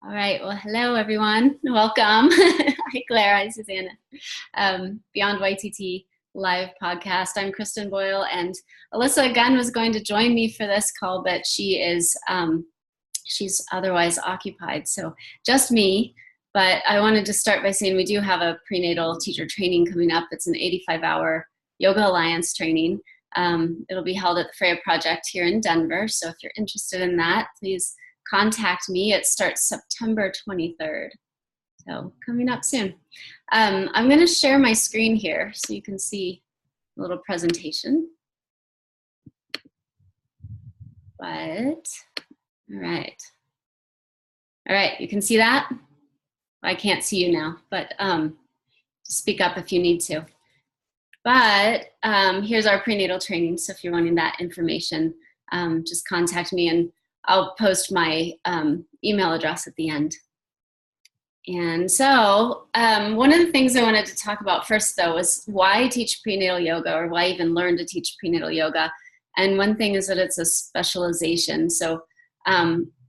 All right. Well, hello, everyone. Welcome. Hi, Claire. Hi, Susanna. Beyond YTT live podcast. I'm Kristen Boyle, and Alyssa again was going to join me for this call, but she's otherwise occupied. So just me. But I wanted to start by saying we do have a prenatal teacher training coming up. It's an 85-hour Yoga Alliance training. It'll be held at the Freya Project here in Denver. So if you're interested in that, please contact me. It starts September 23rd. So coming up soon. I'm going to share my screen here so you can see a little presentation. But, all right. All right, you can see that? I can't see you now, but speak up if you need to. But here's our prenatal training. So if you're wanting that information, just contact me and I'll post my email address at the end. And so one of the things I wanted to talk about first, though, was why teach prenatal yoga, or why even learn to teach prenatal yoga. And one thing is that it's a specialization. So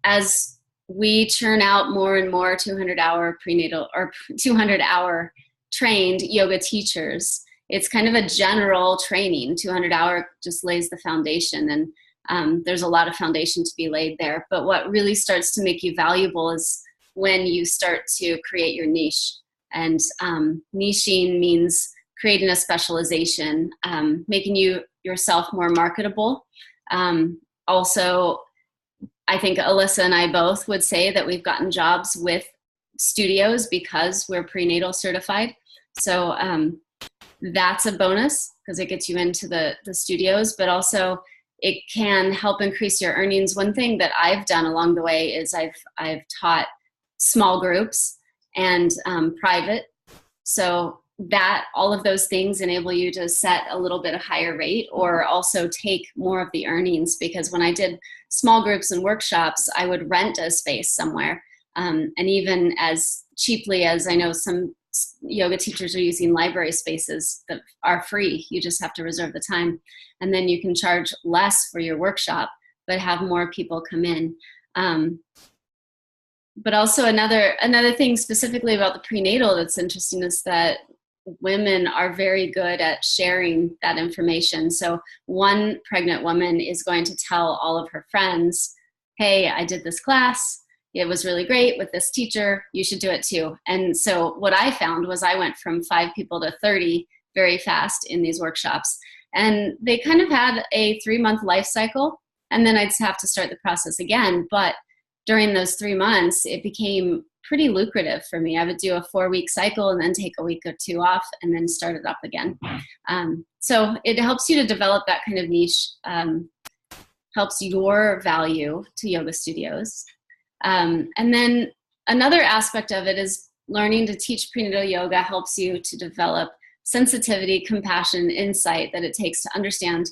as we churn out more and more 200-hour prenatal or 200-hour trained yoga teachers, it's kind of a general training. 200-hour just lays the foundation, and there's a lot of foundation to be laid there. But what really starts to make you valuable is when you start to create your niche. And niching means creating a specialization, making yourself more marketable. Also, I think Alyssa and I both would say that we've gotten jobs with studios because we're prenatal certified. So that's a bonus because it gets you into the studios, but also it can help increase your earnings. One thing that I've done along the way is I've taught small groups and private. So that all of those things enable you to set a little bit of higher rate, or also take more of the earnings, because when I did small groups and workshops, I would rent a space somewhere. And even as cheaply as I know some yoga teachers are using library spaces that are free. You just have to reserve the time. And then you can charge less for your workshop, but have more people come in. But also another thing specifically about the prenatal that's interesting is that women are very good at sharing that information. So one pregnant woman is going to tell all of her friends, hey, I did this class. It was really great with this teacher. You should do it too. And so what I found was I went from 5 people to 30 very fast in these workshops. And they kind of had a 3-month life cycle. And then I'd have to start the process again. But during those 3 months, it became pretty lucrative for me. I would do a 4-week cycle and then take a week or 2 off and then start it up again. So it helps you to develop that kind of niche, helps your value to yoga studios. And then another aspect of it is learning to teach prenatal yoga helps you to develop sensitivity, compassion, insight that it takes to understand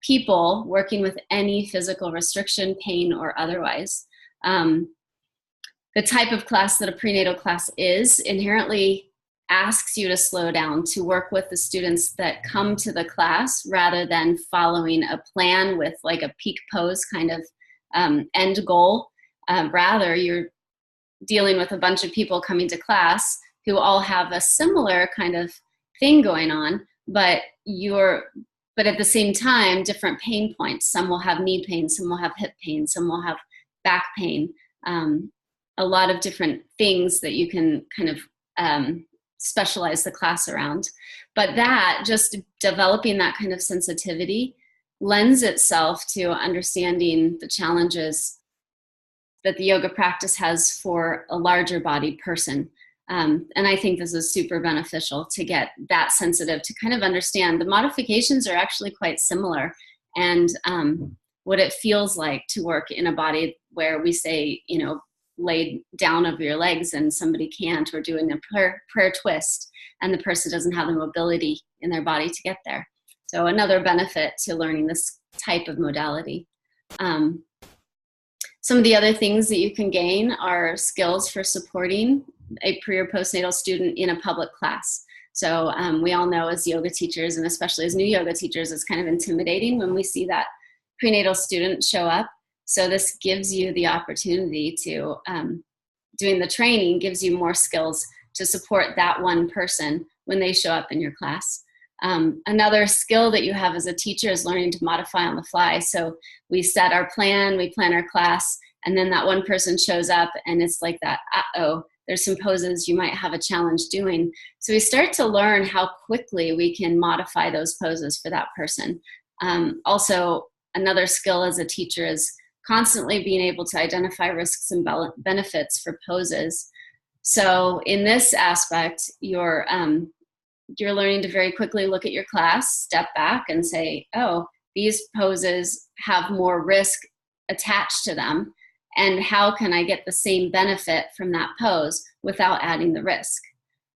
people working with any physical restriction, pain, or otherwise. The type of class that a prenatal class is inherently asks you to slow down, to work with the students that come to the class rather than following a plan with like a peak pose kind of end goal. Rather, you're dealing with a bunch of people coming to class who all have a similar kind of thing going on, but at the same time, different pain points. Some will have knee pain, some will have hip pain, some will have back pain. A lot of different things that you can kind of specialize the class around. But that, just developing that kind of sensitivity lends itself to understanding the challenges that the yoga practice has for a larger bodied person. And I think this is super beneficial to get that sensitive, to kind of understand the modifications are actually quite similar, and what it feels like to work in a body where we say, lay down over your legs and somebody can't, or doing a prayer twist and the person doesn't have the mobility in their body to get there. So another benefit to learning this type of modality. Some of the other things that you can gain are skills for supporting a pre or postnatal student in a public class. So we all know as yoga teachers, and especially as new yoga teachers, it's kind of intimidating when we see that prenatal student show up. So this gives you the opportunity to doing the training gives you more skills to support that one person when they show up in your class. Another skill that you have as a teacher is learning to modify on the fly. So we set our plan, we plan our class, and then that one person shows up and it's like that, uh-oh, there's some poses you might have a challenge doing. So we start to learn how quickly we can modify those poses for that person. Also, another skill as a teacher is constantly being able to identify risks and benefits for poses. So in this aspect, you're learning to very quickly look at your class, step back and say, oh, these poses have more risk attached to them, and how can I get the same benefit from that pose without adding the risk?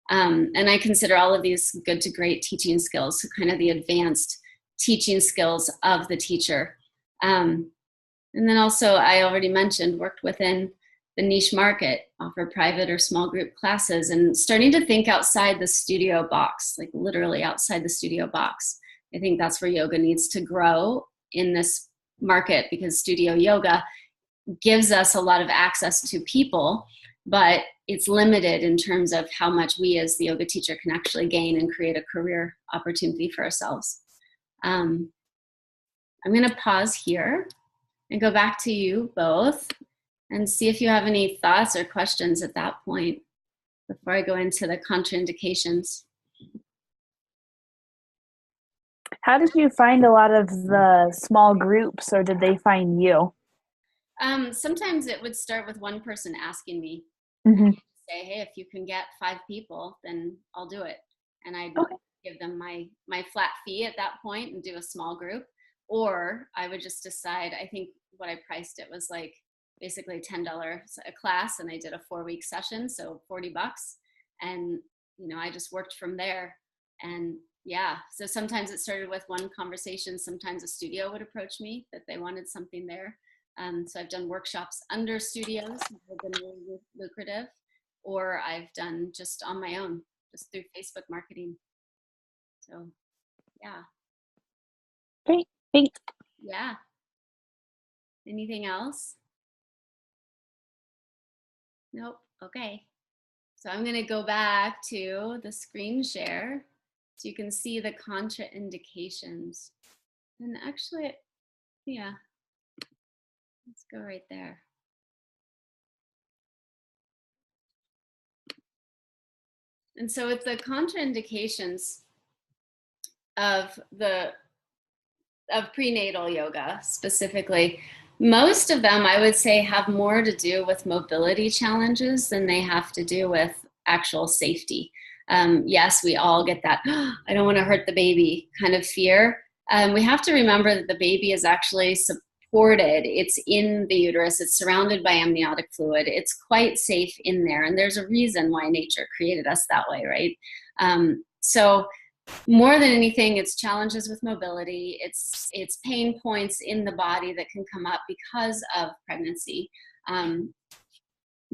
And I consider all of these good to great teaching skills, so kind of the advanced teaching skills of the teacher. And then also, I already mentioned, worked within the niche market, offer private or small group classes, and starting to think outside the studio box, like literally outside the studio box. I think that's where yoga needs to grow in this market, because studio yoga gives us a lot of access to people, but it's limited in terms of how much we as the yoga teacher can actually gain and create a career opportunity for ourselves. I'm going to pause here and go back to you both and see if you have any thoughts or questions at that point before I go into the contraindications. How did you find a lot of the small groups, or did they find you? Sometimes it would start with one person asking me, say, hey, if you can get 5 people, then I'll do it. And I'd give them my flat fee at that point and do a small group. Or I would just decide, I think what I priced it was like basically $10 a class, and I did a 4-week session, so $40. And, I just worked from there. And yeah, so sometimes it started with one conversation. Sometimes a studio would approach me that they wanted something there. So I've done workshops under studios that have been really lucrative, or I've done just on my own, just through Facebook marketing. So yeah. Great, thanks. Yeah. Anything else? Nope. Okay. So I'm going to go back to the screen share so you can see the contraindications. And actually, yeah, let's go right there. And so with the contraindications of prenatal yoga specifically, most of them I would say have more to do with mobility challenges than they have to do with actual safety. Yes, we all get that, I don't want to hurt the baby kind of fear. We have to remember that the baby is actually supported. It's in the uterus. It's surrounded by amniotic fluid. It's quite safe in there. And there's a reason why nature created us that way, right? So more than anything, it's challenges with mobility. It's pain points in the body that can come up because of pregnancy.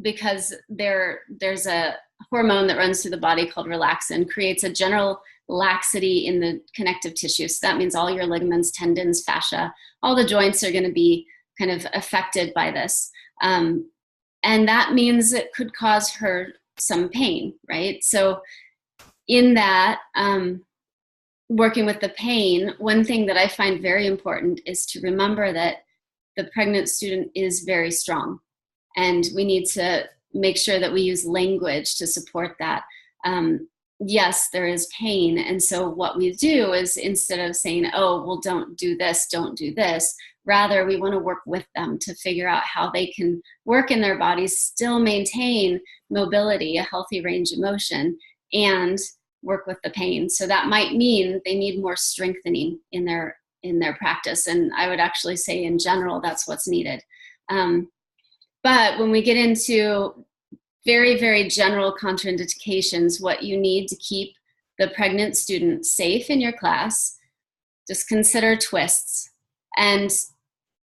Because there's a hormone that runs through the body called relaxin, creates a general laxity in the connective tissue. So that means all your ligaments, tendons, fascia, all the joints are going to be kind of affected by this. And that means it could cause her some pain, right? So in that, working with the pain, one thing that I find very important is to remember that the pregnant student is very strong. And we need to make sure that we use language to support that. Yes, there is pain. And so what we do is, instead of saying, oh, well, don't do this, rather we want to work with them to figure out how they can work in their bodies, still maintain mobility, a healthy range of motion, and work with the pain. So that might mean they need more strengthening in their practice. And I would actually say in general, that's what's needed. But when we get into very, very general contraindications, what you need to keep the pregnant student safe in your class, just consider twists. And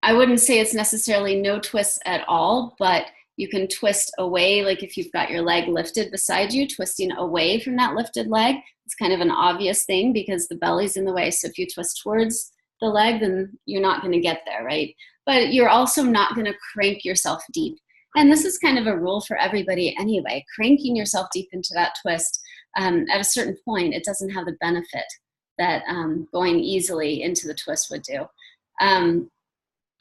I wouldn't say it's necessarily no twists at all, but you can twist away, like if you've got your leg lifted beside you, twisting away from that lifted leg. It's kind of an obvious thing because the belly's in the way. So if you twist towards the leg, then you're not going to get there, right? But you're also not going to crank yourself deep. And this is kind of a rule for everybody anyway. Cranking yourself deep into that twist, at a certain point, it doesn't have the benefit that going easily into the twist would do.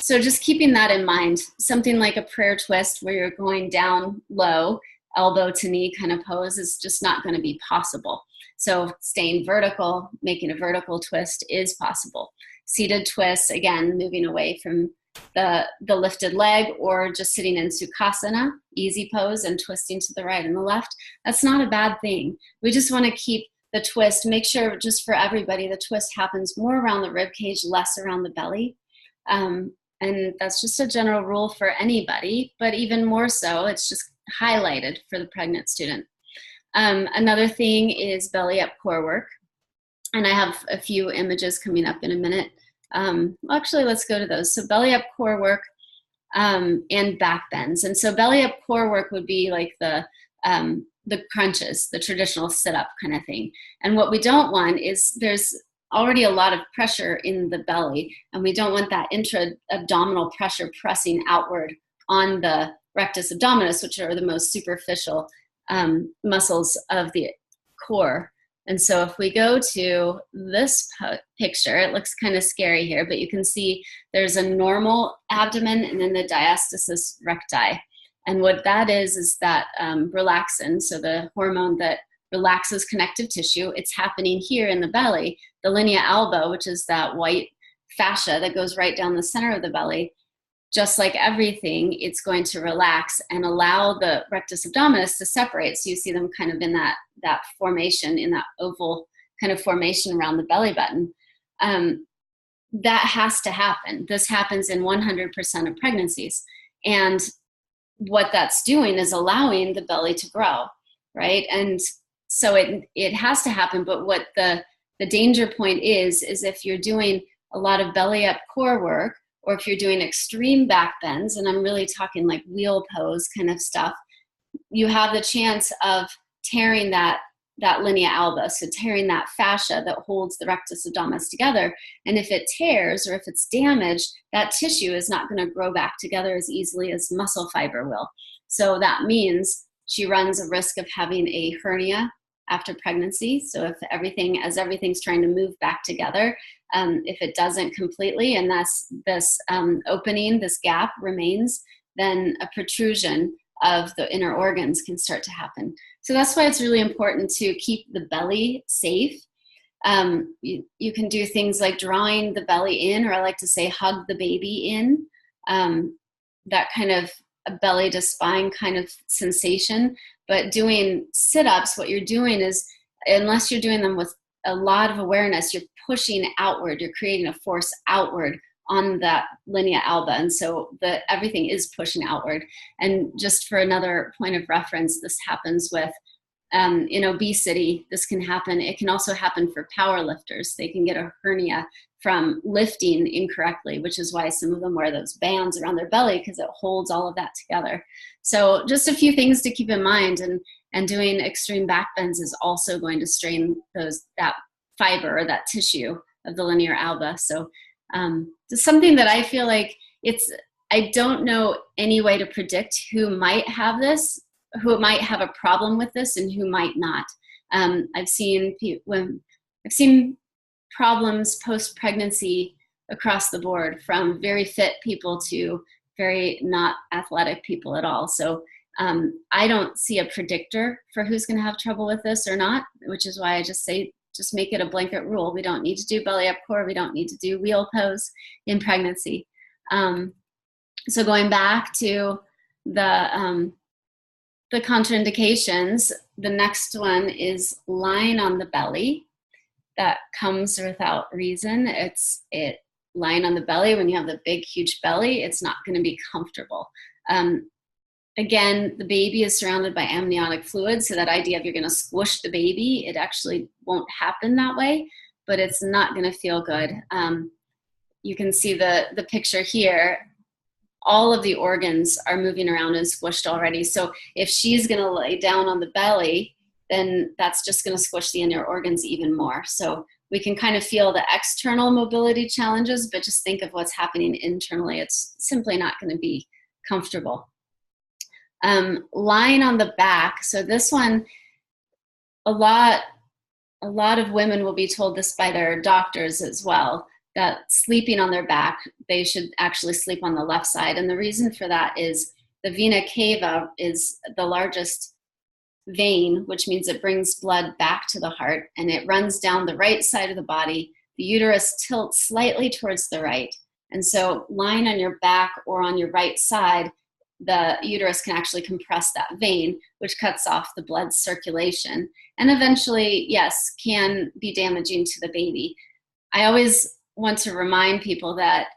So just keeping that in mind, something like a prayer twist where you're going down low, elbow to knee kind of pose is just not going to be possible. So staying vertical, making a vertical twist is possible. Seated twists, again, moving away from the lifted leg, or just sitting in Sukhasana, easy pose, and twisting to the right and the left. That's not a bad thing. We just want to keep the twist, make sure just for everybody, the twist happens more around the rib cage, less around the belly. And that's just a general rule for anybody, but even more so, it's just highlighted for the pregnant student. Another thing is belly up core work. And I have a few images coming up in a minute. Actually, let's go to those. So belly up core work and back bends. And so belly up core work would be like the crunches, the traditional sit-up kind of thing. And what we don't want is there's already a lot of pressure in the belly, and we don't want that intra-abdominal pressure pressing outward on the rectus abdominis, which are the most superficial muscles of the core. And so if we go to this picture, it looks kind of scary here, but you can see there's a normal abdomen and then the diastasis recti. And what that is that relaxin, so the hormone that relaxes connective tissue, it's happening here in the belly. The linea alba, which is that white fascia that goes right down the center of the belly, just like everything, it's going to relax and allow the rectus abdominis to separate. So you see them kind of in that formation, in that oval kind of formation around the belly button. That has to happen. This happens in 100% of pregnancies. And what that's doing is allowing the belly to grow, right? And so it has to happen. But what the danger point is if you're doing a lot of belly up core work, or if you're doing extreme back bends, and I'm really talking like wheel pose kind of stuff, you have the chance of tearing that linea alba, so tearing that fascia that holds the rectus abdominis together. And if it tears or if it's damaged, that tissue is not going to grow back together as easily as muscle fiber will. So that means she runs a risk of having a hernia after pregnancy. So if everything's trying to move back together, if it doesn't completely, and this opening, this gap remains, then a protrusion of the inner organs can start to happen. So that's why it's really important to keep the belly safe. You can do things like drawing the belly in, or I like to say hug the baby in, that kind of a belly to spine kind of sensation. But doing sit-ups, what you're doing is, unless you're doing them with a lot of awareness, you're pushing outward, you're creating a force outward on that linea alba. And so everything is pushing outward. And just for another point of reference, this happens with, in obesity, this can happen. It can also happen for power lifters. They can get a hernia from lifting incorrectly, which is why some of them wear those bands around their belly, because it holds all of that together. So just a few things to keep in mind, and doing extreme back bends is also going to strain that fiber or that tissue of the linear alba. So it's something that I feel like I don't know any way to predict who might have this, who might have a problem with this, and who might not. I've seen problems post-pregnancy across the board, from very fit people to very not athletic people at all. So I don't see a predictor for who's going to have trouble with this or not, which is why I just say, just make it a blanket rule. We don't need to do belly up core. We don't need to do wheel pose in pregnancy. So going back to the contraindications, the next one is lying on the belly. That comes without reason. Lying on the belly, when you have the big, huge belly, it's not going to be comfortable. Again, the baby is surrounded by amniotic fluid, so that idea of you're going to squish the baby, it actually won't happen that way, but it's not going to feel good. You can see the picture here. All of the organs are moving around and squished already. So if she's going to lay down on the belly, then that's just going to squish the inner organs even more. So we can kind of feel the external mobility challenges, but just think of what's happening internally. It's simply not going to be comfortable. Lying on the back. So this one, a lot of women will be told this by their doctors as well, that sleeping on their back, they should actually sleep on the left side. And the reason for that is the vena cava is the largest vein, which means it brings blood back to the heart, and it runs down the right side of the body. The uterus tilts slightly towards the right. And so lying on your back or on your right side, the uterus can actually compress that vein, which cuts off the blood circulation, and eventually, yes, can be damaging to the baby. I always want to remind people that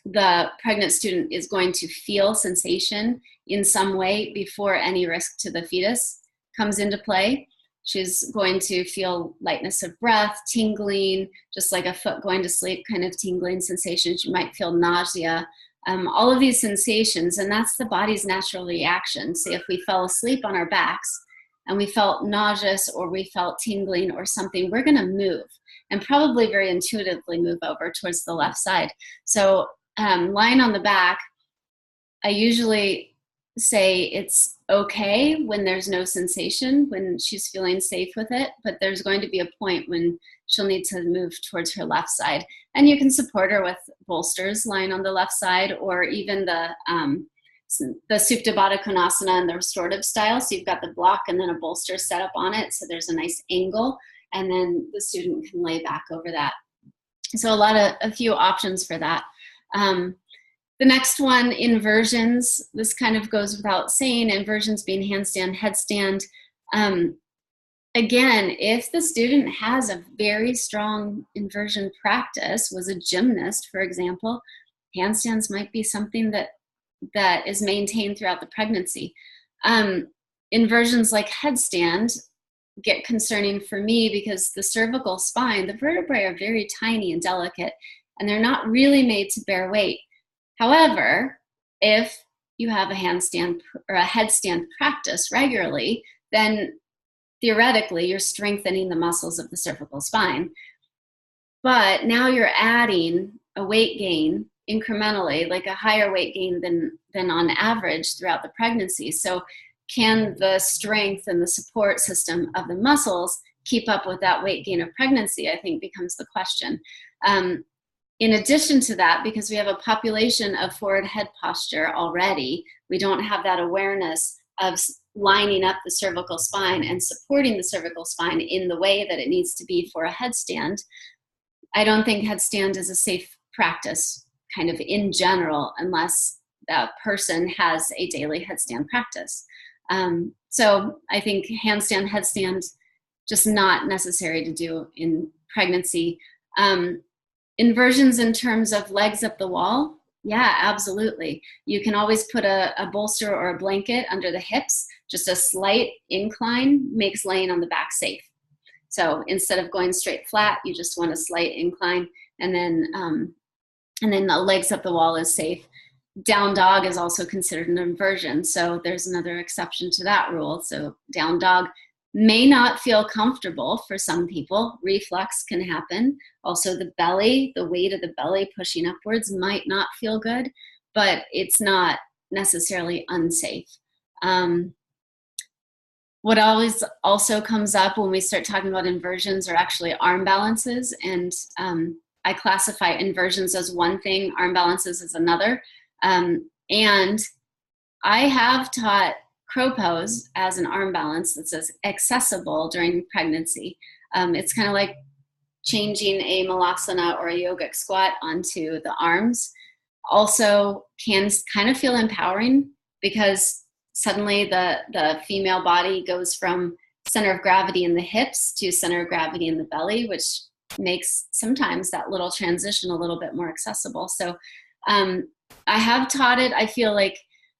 the pregnant student is going to feel sensation in some way before any risk to the fetus comes into play. She's going to feel lightness of breath, tingling, just like a foot going to sleep kind of tingling sensations. You might feel nausea, all of these sensations, and that's the body's natural reaction. So if we fell asleep on our backs and we felt nauseous or we felt tingling or something, we're gonna move, and probably very intuitively move over towards the left side. So lying on the back, I usually say it's okay when there's no sensation, when she's feeling safe with it, but there's going to be a point when she'll need to move towards her left side. And you can support her with bolsters lying on the left side, or even the Supta Baddha Konasana and the restorative style. So you've got the block and then a bolster set up on it, so there's a nice angle, and then the student can lay back over that. So a few options for that. The next one, inversions. This kind of goes without saying, inversions being handstand, headstand. Again, if the student has a very strong inversion practice, was a gymnast, for example, handstands might be something that is maintained throughout the pregnancy. Inversions like headstand get concerning for me because the cervical spine, the vertebrae are very tiny and delicate, and they're not really made to bear weight. However, if you have a handstand or a headstand practice regularly, then theoretically you're strengthening the muscles of the cervical spine. But now you're adding a weight gain incrementally, like a higher weight gain than on average throughout the pregnancy. So can the strength and the support system of the muscles keep up with that weight gain of pregnancy, I think becomes the question. In addition to that, because we have a population of forward head posture already, we don't have that awareness of lining up the cervical spine and supporting the cervical spine in the way that it needs to be for a headstand. I don't think headstand is a safe practice kind of in general, unless that person has a daily headstand practice. So I think handstand, headstand, just not necessary to do in pregnancy. Inversions in terms of legs up the wall, yeah, absolutely. You can always put a bolster or a blanket under the hips. Just a slight incline makes laying on the back safe. So instead of going straight flat, you just want a slight incline, and then the legs up the wall is safe. Down dog is also considered an inversion, so there's another exception to that rule. So down dog may not feel comfortable for some people. Reflux can happen. Also the belly, the weight of the belly pushing upwards might not feel good, but it's not necessarily unsafe. What always also comes up when we start talking about inversions are actually arm balances, and I classify inversions as one thing, arm balances as another. And I have taught crow pose as an arm balance that's accessible during pregnancy. It's kind of like changing a malasana or a yogic squat onto the arms. Also can kind of feel empowering, because suddenly the female body goes from center of gravity in the hips to center of gravity in the belly, which makes sometimes that little transition a little bit more accessible. So I have taught it. I feel like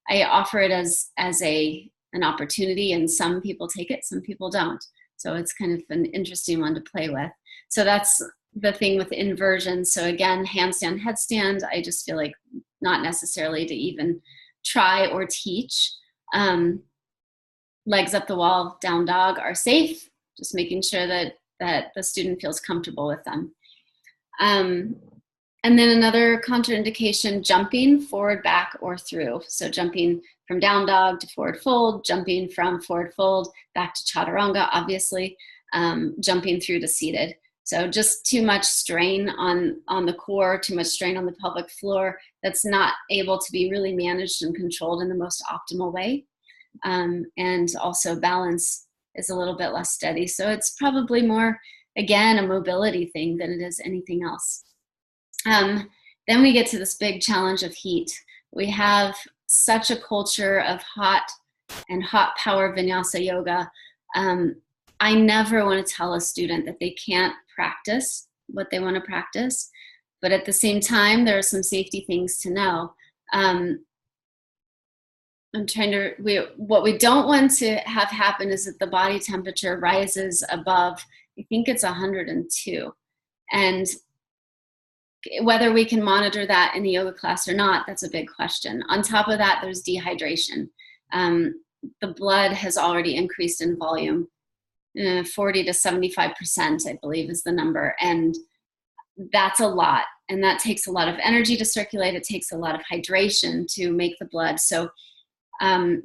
I offer it as an opportunity, and some people take it, some people don't. So it's kind of an interesting one to play with. So that's the thing with inversion. So again, handstand, headstand, I just feel like not necessarily to even try or teach. Legs up the wall, down dog are safe, just making sure that the student feels comfortable with them. And then another contraindication, jumping forward, back, or through. So jumping from down dog to forward fold, jumping from forward fold back to chaturanga, obviously, jumping through to seated. So just too much strain on the core, too much strain on the pelvic floor that's not able to be really managed and controlled in the most optimal way. And also balance is a little bit less steady. So it's probably more, again, a mobility thing than it is anything else. Then we get to this big challenge of heat. We have such a culture of hot power vinyasa yoga. I never want to tell a student that they can't practice what they want to practice, but at the same time, there are some safety things to know. What we don't want to have happen is that the body temperature rises above, I think it's 102. And whether we can monitor that in the yoga class or not, that's a big question. On top of that, there's dehydration. The blood has already increased in volume. 40 to 75%, I believe, is the number. And that's a lot. And that takes a lot of energy to circulate. It takes a lot of hydration to make the blood. So going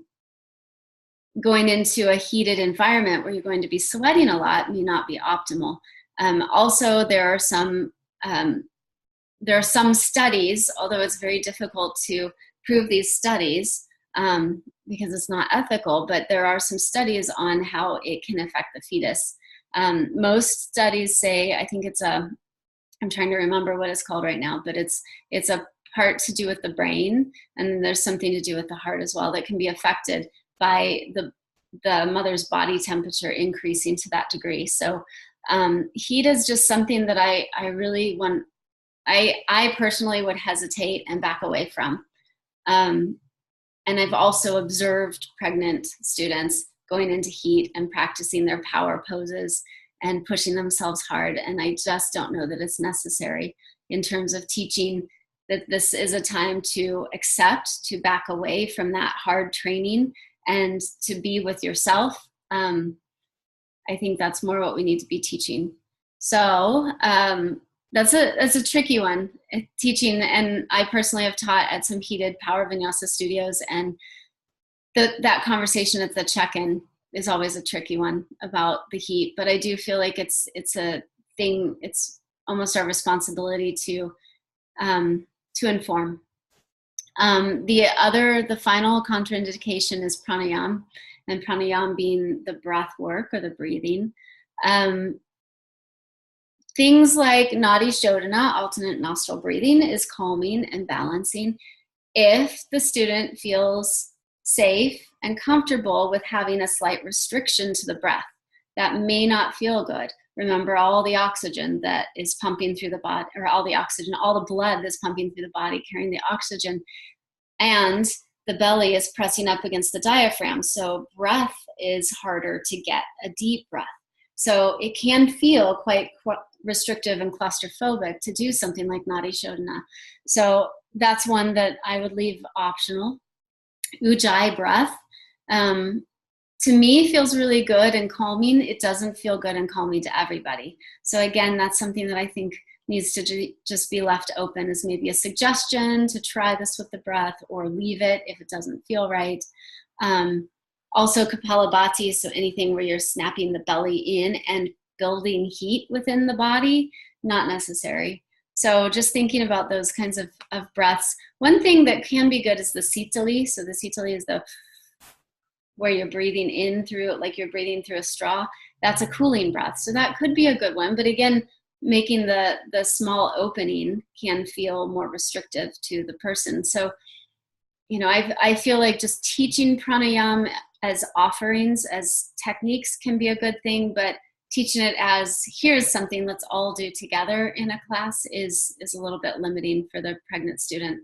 into a heated environment where you're going to be sweating a lot may not be optimal. Also, there are some studies, although it's very difficult to prove these studies, because it's not ethical, but there are some studies on how it can affect the fetus. Most studies say, I think I'm trying to remember what it's called right now, but it's a part to do with the brain, and then there's something to do with the heart as well that can be affected by the mother's body temperature increasing to that degree. So heat is just something that I really want, I personally would hesitate and back away from. And I've also observed pregnant students going into heat and practicing their power poses and pushing themselves hard. And I just don't know that it's necessary in terms of teaching that this is a time to accept, to back away from that hard training and to be with yourself. I think that's more what we need to be teaching. So that's a tricky one, teaching. And I personally have taught at some heated power vinyasa studios, and that conversation at the check-in is always a tricky one about the heat. But I do feel like it's a thing. It's almost our responsibility to inform. The final contraindication is pranayama, and pranayama being the breath work or the breathing. Things like nadi shodhana, alternate nostril breathing, is calming and balancing if the student feels safe and comfortable with having a slight restriction to the breath. That may not feel good. Remember all the oxygen that is pumping through the body, or all the blood that's pumping through the body, carrying the oxygen, and the belly is pressing up against the diaphragm. So breath is harder to get, a deep breath. So it can feel quite restrictive and claustrophobic to do something like nadi shodhana. So that's one that I would leave optional. Ujjayi breath, to me, feels really good and calming. It doesn't feel good and calming to everybody. So again, that's something that I think needs to just be left open as maybe a suggestion to try this with the breath, or leave it if it doesn't feel right. Also Kapalabhati, so anything where you're snapping the belly in and building heat within the body, not necessary. So just thinking about those kinds of breaths. One thing that can be good is the sitali. So the sitali is where you're breathing in through, like you're breathing through a straw. That's a cooling breath. So that could be a good one. But again, making the small opening can feel more restrictive to the person. So, I feel like just teaching pranayama as offerings, as techniques, can be a good thing, but teaching it as, here's something let's all do together in a class is a little bit limiting for the pregnant student.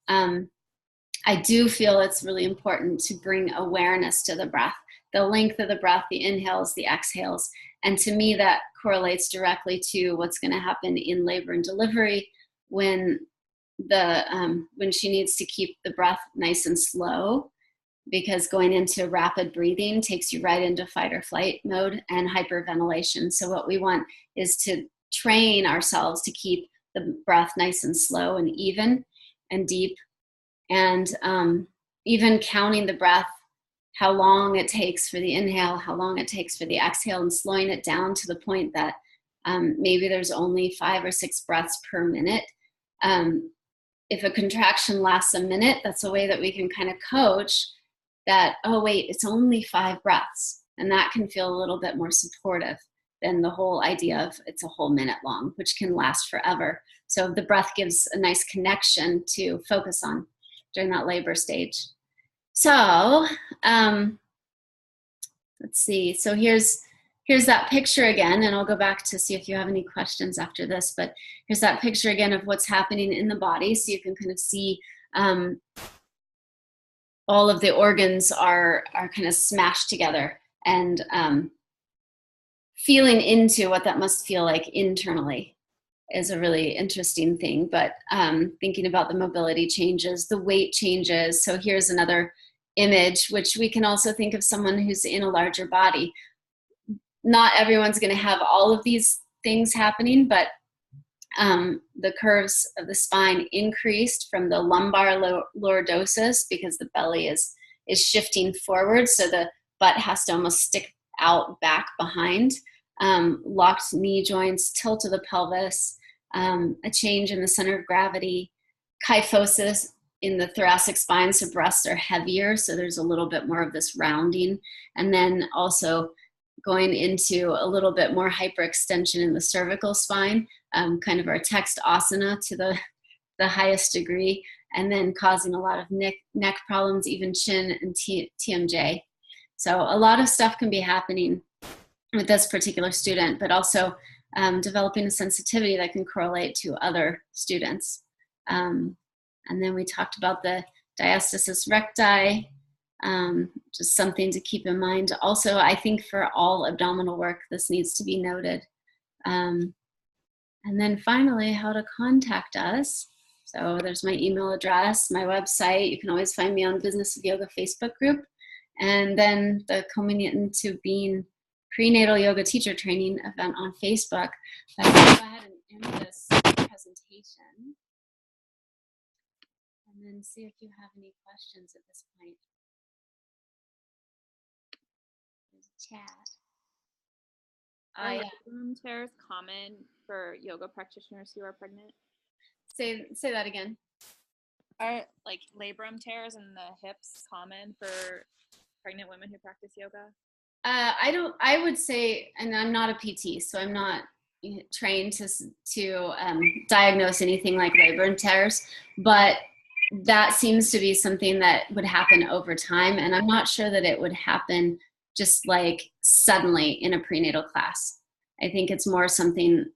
I do feel it's really important to bring awareness to the breath, the length of the breath, the inhales, the exhales. And to me, that correlates directly to what's going to happen in labor and delivery when she needs to keep the breath nice and slow, because going into rapid breathing takes you right into fight or flight mode and hyperventilation. So what we want is to train ourselves to keep the breath nice and slow and even and deep. And even counting the breath, how long it takes for the inhale, how long it takes for the exhale, and slowing it down to the point that maybe there's only 5 or 6 breaths per minute. If a contraction lasts a minute, that's a way that we can kind of coach that, oh, wait, it's only 5 breaths. And that can feel a little bit more supportive than the whole idea of it's a whole minute long, which can last forever. So the breath gives a nice connection to focus on during that labor stage. So let's see. So here's that picture again, and I'll go back to see if you have any questions after this, but here's that picture again of what's happening in the body. So you can kind of see all of the organs are kind of smashed together, and feeling into what that must feel like internally is a really interesting thing. But thinking about the mobility changes, the weight changes. So here's another image, which we can also think of someone who's in a larger body. Not everyone's going to have all of these things happening, but the curves of the spine increased from the lumbar lordosis because the belly is shifting forward, so the butt has to almost stick out back behind. Locked knee joints, tilt of the pelvis, a change in the center of gravity, kyphosis in the thoracic spine, so breasts are heavier, so there's a little bit more of this rounding, and then also going into a little bit more hyperextension in the cervical spine, kind of our text asana to the highest degree, and then causing a lot of neck problems, even chin and TMJ. So a lot of stuff can be happening with this particular student, but also developing a sensitivity that can correlate to other students. And then we talked about the diastasis recti, just something to keep in mind. Also, I think for all abdominal work, this needs to be noted. And then finally, how to contact us. So there's my email address, my website. You can always find me on Business of Yoga Facebook group. And then the Coming Into Being Prenatal Yoga Teacher Training event on Facebook. But I'm going to go ahead and end this presentation. And then see if you have any questions at this point. There's a chat. Are labrum tears common for yoga practitioners who are pregnant? Say that again. Are like labrum tears in the hips common for pregnant women who practice yoga? I would say, and I'm not a PT, so I'm not trained to diagnose anything like labrum tears, but that seems to be something that would happen over time, and I'm not sure that it would happen just like suddenly in a prenatal class. I think it's more something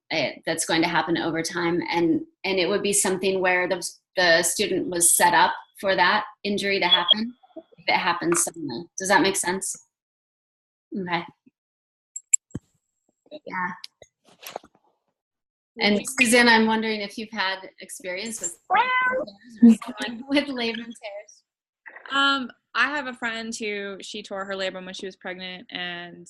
that's going to happen over time, and it would be something where the student was set up for that injury to happen if it happens suddenly. Does that make sense? Okay. Yeah. And Suzanne, I'm wondering if you've had experience with labrum tears. I have a friend who she tore her labrum when she was pregnant, and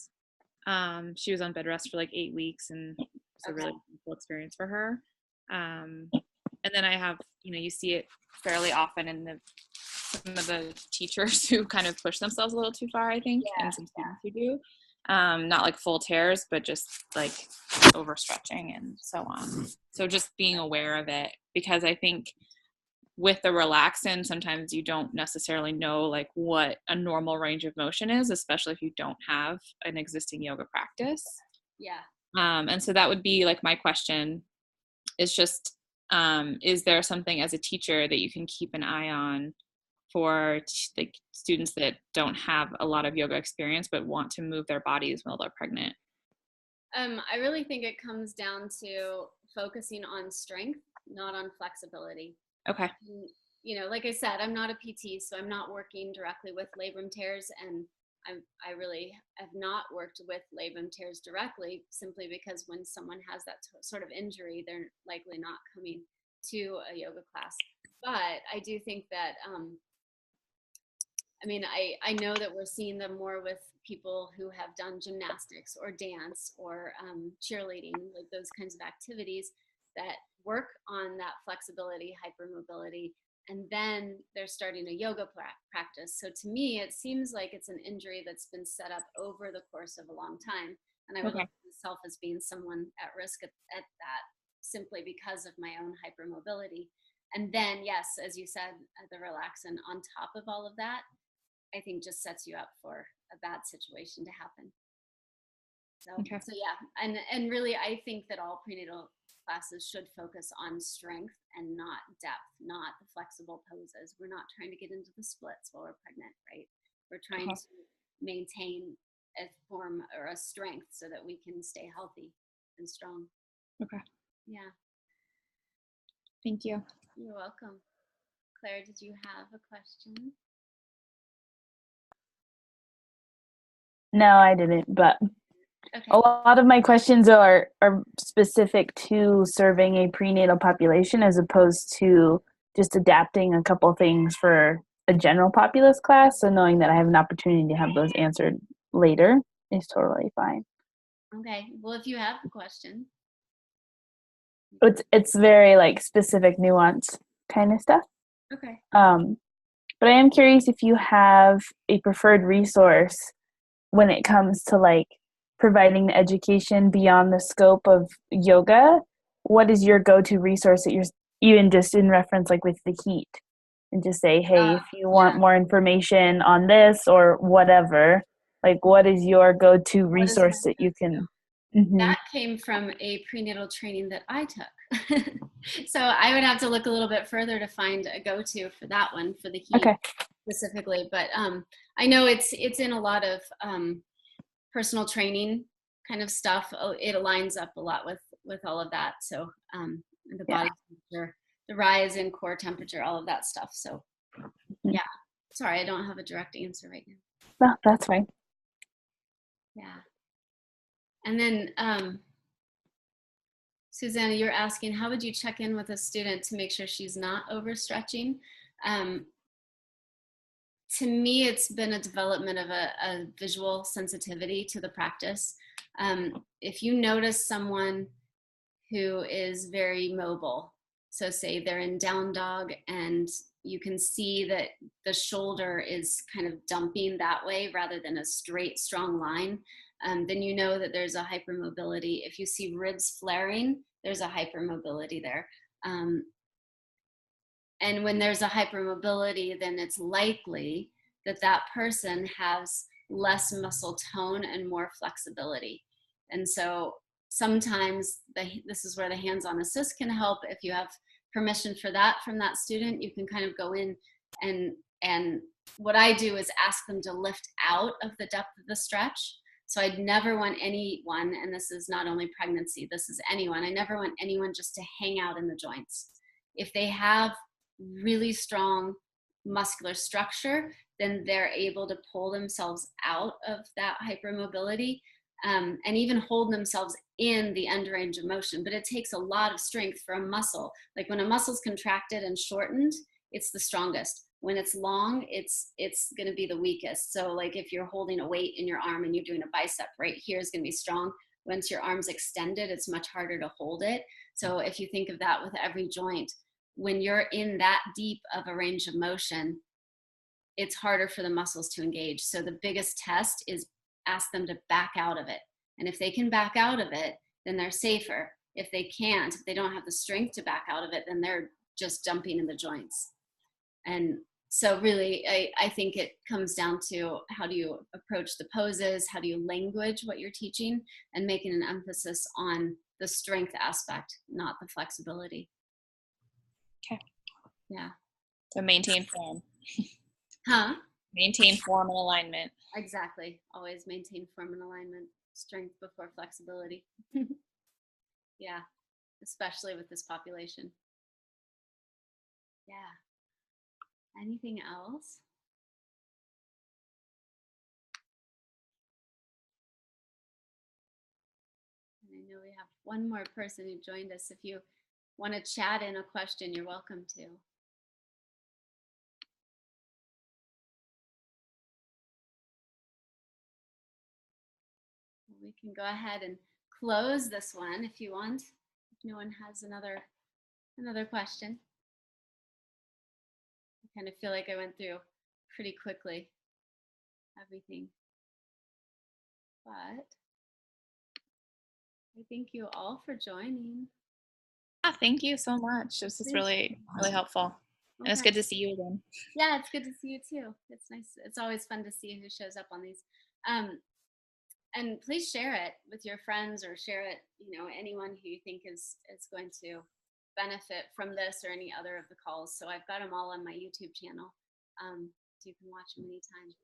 she was on bed rest for like 8 weeks, and it was a really painful experience for her. And then I have, you see it fairly often in some of the teachers who kind of push themselves a little too far, I think, and some students who do. Not like full tears, but just like overstretching and so on. So just being aware of it, because I think with the relaxin, sometimes you don't necessarily know like what a normal range of motion is, especially if you don't have an existing yoga practice. Yeah. And so that would be like my question is just, is there something as a teacher that you can keep an eye on for like students that don't have a lot of yoga experience but want to move their bodies while they're pregnant? I really think it comes down to focusing on strength, not on flexibility. Okay. And, like I said, I'm not a PT, so I'm not working directly with labrum tears, and I really have not worked with labrum tears directly, simply because when someone has that sort of injury, they're likely not coming to a yoga class. But I do think that I know that we're seeing them more with people who have done gymnastics or dance or cheerleading, like those kinds of activities that work on that flexibility, hypermobility, and then they're starting a yoga practice. So to me, it seems like it's an injury that's been set up over the course of a long time. And I would look at myself as being someone at risk at that, simply because of my own hypermobility. And then, yes, as you said, the relaxin on top of all of that, I think just sets you up for a bad situation to happen. So, so yeah, and really, I think that all prenatal classes should focus on strength and not depth, not the flexible poses. We're not trying to get into the splits while we're pregnant, right? We're trying to maintain a form or a strength so that we can stay healthy and strong. Okay. Yeah. Thank you. You're welcome. Claire, did you have a question? No, I didn't, but a lot of my questions are specific to serving a prenatal population as opposed to just adapting a couple things for a general populace class. So knowing that I have an opportunity to have those answered later is totally fine. Okay. Well, if you have a question. It's very like specific nuance kind of stuff. Okay. But I am curious if you have a preferred resource when it comes to like providing the education beyond the scope of yoga. What is your go-to resource that you're even just in reference like with the heat, and just say, hey, if you want more information on this or whatever, like what is your go-to resource that you can That came from a prenatal training that I took. So I would have to look a little bit further to find a go-to for that one, for the heat specifically. But I know it's in a lot of personal training kind of stuff. It aligns up a lot with all of that. So the body temperature, the rise in core temperature, all of that stuff. So yeah, sorry, I don't have a direct answer right now. No, that's fine. Yeah. And then Susanna, you're asking, how would you check in with a student to make sure she's not overstretching? To me, it's been a development of a visual sensitivity to the practice. If you notice someone who is very mobile, so say they're in down dog and you can see that the shoulder is kind of dumping that way rather than a straight, strong line, then you know that there's a hypermobility. If you see ribs flaring, there's a hypermobility there. And when there's a hypermobility, then it's likely that that person has less muscle tone and more flexibility. And so sometimes this is where the hands-on assist can help. If you have permission for that from that student, you can kind of go in and what I do is ask them to lift out of the depth of the stretch. So I'd never want anyone, and this is not only pregnancy, this is anyone, I never want anyone just to hang out in the joints. If they have really strong muscular structure, then they're able to pull themselves out of that hypermobility and even hold themselves in the end range of motion. But it takes a lot of strength for a muscle. Like when a muscle's contracted and shortened, it's the strongest. When it's long, it's going to be the weakest. So like if you're holding a weight in your arm and you're doing a bicep, right here is going to be strong. Once your arm's extended, it's much harder to hold it. So if you think of that with every joint, when you're in that deep of a range of motion, it's harder for the muscles to engage. So the biggest test is ask them to back out of it. And if they can back out of it, then they're safer. If they can't, if they don't have the strength to back out of it, then they're just jumping in the joints. And so really, I think it comes down to how do you approach the poses, how do you language what you're teaching, and making an emphasis on the strength aspect, not the flexibility. Okay. Yeah. So maintain form. Maintain form and alignment. Exactly. Always maintain form and alignment. Strength before flexibility. Yeah. Especially with this population. Yeah. Anything else? And I know we have one more person who joined us. If you want to chat in a question, you're welcome to. We can go ahead and close this one if you want. If no one has another question. kind of feel like I went through pretty quickly everything. But I thank you all for joining. Yeah, thank you so much. This is really, really helpful. And it's good to see you again. Yeah, it's good to see you too. It's nice. It's always fun to see who shows up on these. And please share it with your friends, or share it, anyone who you think is going to benefit from this or any other of the calls. So I've got them all on my YouTube channel. So you can watch them anytime.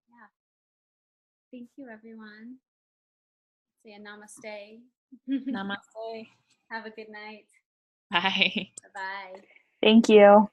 Yeah. Thank you, everyone. Say a namaste. Namaste. Have a good night. Bye. Bye-bye. Thank you.